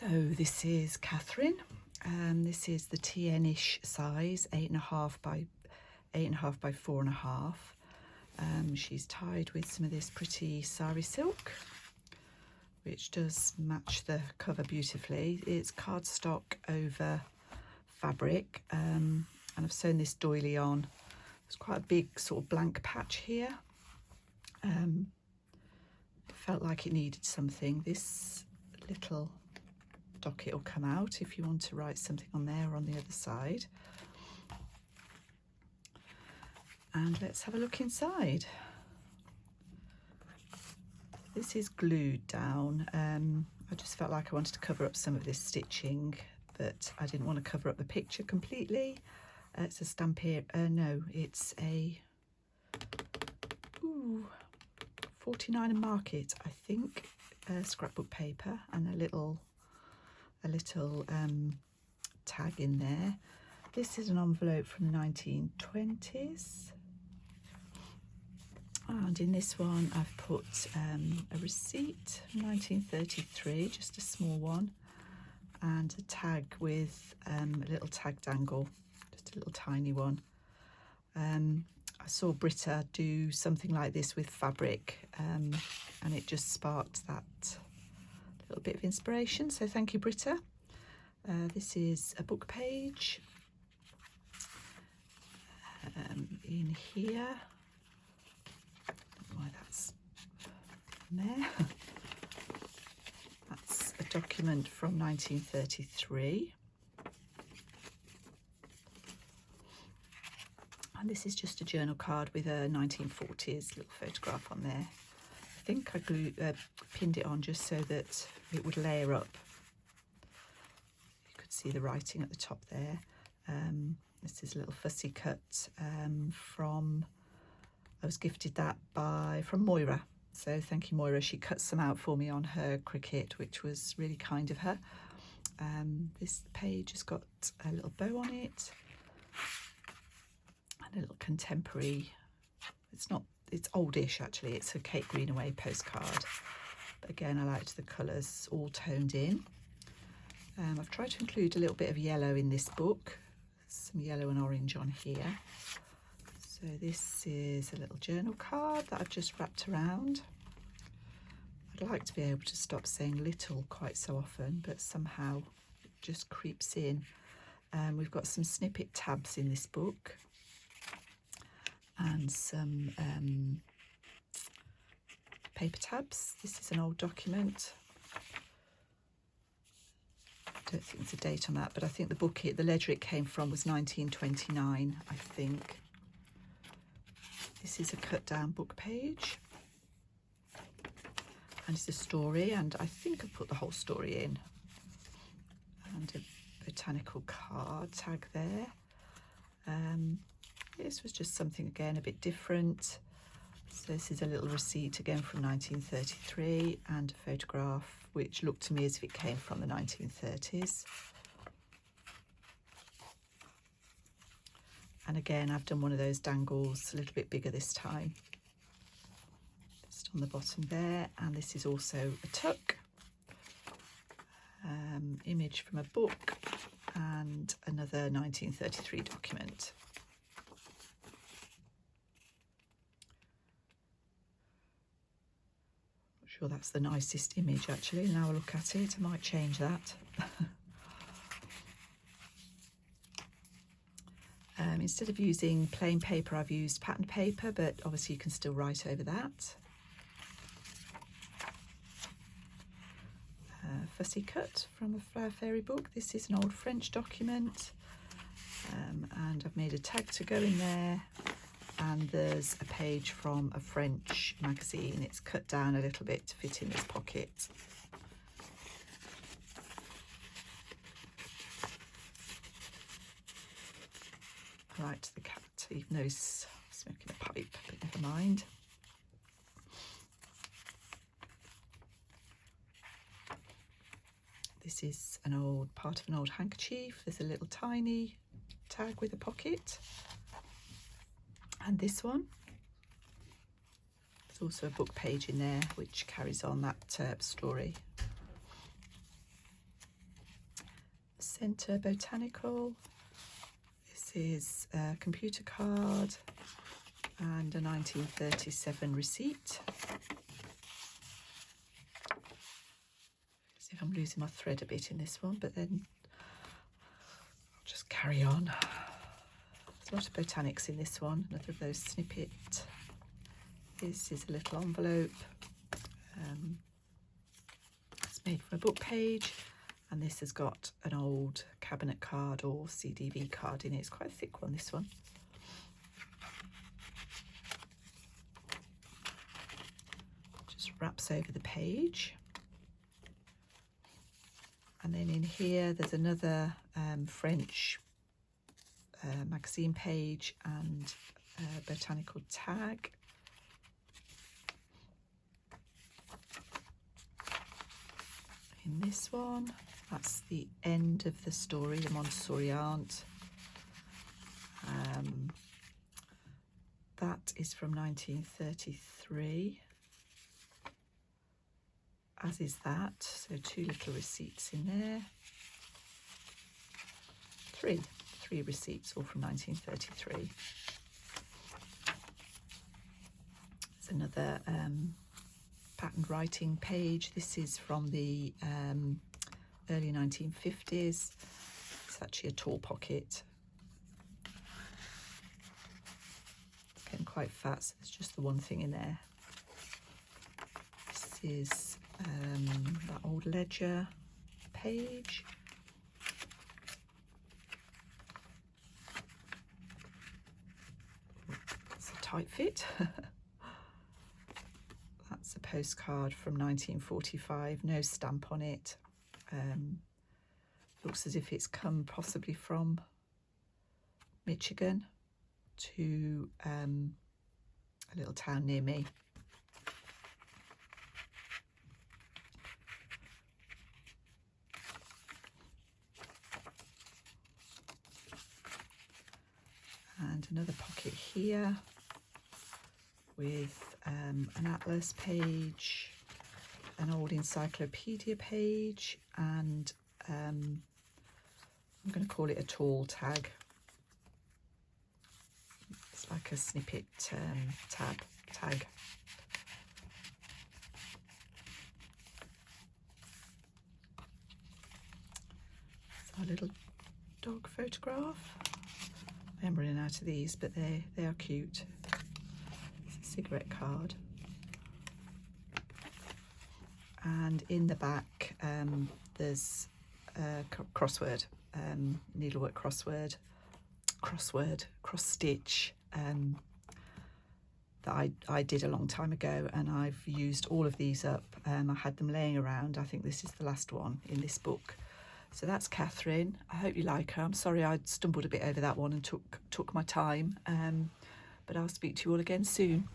So this is Catherine. This is the TN-ish size, 8.5 by 8.5 by 4.5. She's tied with some of this pretty sari silk, which does match the cover beautifully. It's cardstock over fabric, and I've sewn this doily on. It's quite a big sort of blank patch here. Felt like it needed something. This little docket will come out if you want to write something on there or on the other side. And let's have a look inside. This is glued down. I just felt like I wanted to cover up some of this stitching, but I didn't want to cover up the picture completely. It's a stamp here. No, it's a 49 and Market, I think, scrapbook paper, and a little tag in there. This is an envelope from the 1920s. And in this one I've put a receipt from 1933, just a small one, and a tag with a little tag dangle, just a little tiny one. I saw Britta do something like this with fabric, and it just sparked that little bit of inspiration, so thank you, Britta. This is a book page. In here, why that's there. That's a document from 1933. And this is just a journal card with a 1940s little photograph on there. I think I pinned it on just so that it would layer up. You could see the writing at the top there. This is a little fussy cut from, I was gifted that from Moira. So thank you, Moira. She cut some out for me on her Cricut, which was really kind of her. This page has got a little bow on it. And a little contemporary, it's oldish actually, it's a Kate Greenaway postcard. But again, I liked the colours all toned in. I've tried to include a little bit of yellow in this book, some yellow and orange on here. So this is a little journal card that I've just wrapped around. I'd like to be able to stop saying little quite so often, but somehow it just creeps in. We've got some snippet tabs in this book, and some paper tabs. This is an old document. I don't think there's a date on that, but I think the ledger it came from was 1929, I think. This is a cut down book page, and it's a story, and I think I've put the whole story in, and a botanical card tag there. This was just something again a bit different. So this is a little receipt again from 1933, and a photograph which looked to me as if it came from the 1930s. And again, I've done one of those dangles a little bit bigger this time, just on the bottom there. And this is also a tuck, image from a book, and another 1933 document. Sure, that's the nicest image actually. Now I look at it, I might change that. Instead of using plain paper, I've used patterned paper, but obviously you can still write over that. Fussy cut from a Flower Fairy book. This is an old French document, and I've made a tag to go in there. And there's a page from a French magazine. It's cut down a little bit to fit in this pocket. I liked the cat, even though he's smoking a pipe, but never mind. This is part of an old handkerchief. There's a little tiny tag with a pocket. And this one, there's also a book page in there which carries on that story. Centre Botanical. This is a computer card and a 1937 receipt. See if I'm losing my thread a bit in this one, but then I'll just carry on. There's a lot of botanics in this one, another of those snippet. This is a little envelope. It's made from a book page, and this has got an old cabinet card or CDV card in it. It's quite a thick one, this one. Just wraps over the page. And then in here there's another French magazine page and botanical tag. In this one, that's the end of the story, the Montessori aunt. That is from 1933, as is that. So 2 little receipts in there. Three receipts, all from 1933. There's another patterned writing page. This is from the early 1950s. It's actually a tall pocket. It's getting quite fat, so there's just the one thing in there. This is that old ledger page. It's a tight fit. That's a postcard from 1945, no stamp on it. Looks as if it's come possibly from Michigan to a little town near me. And another pocket here with an atlas page, an old encyclopedia page, and I'm going to call it a tall tag. It's like a snippet tag. It's our little dog photograph. I am running out of these, but they are cute. It's a cigarette card. And in the back there's a crossword, needlework cross stitch that I did a long time ago, and I've used all of these up. I had them laying around. I think this is the last one in this book. So that's Catherine. I hope you like her. I'm sorry I stumbled a bit over that one and took my time, but I'll speak to you all again soon.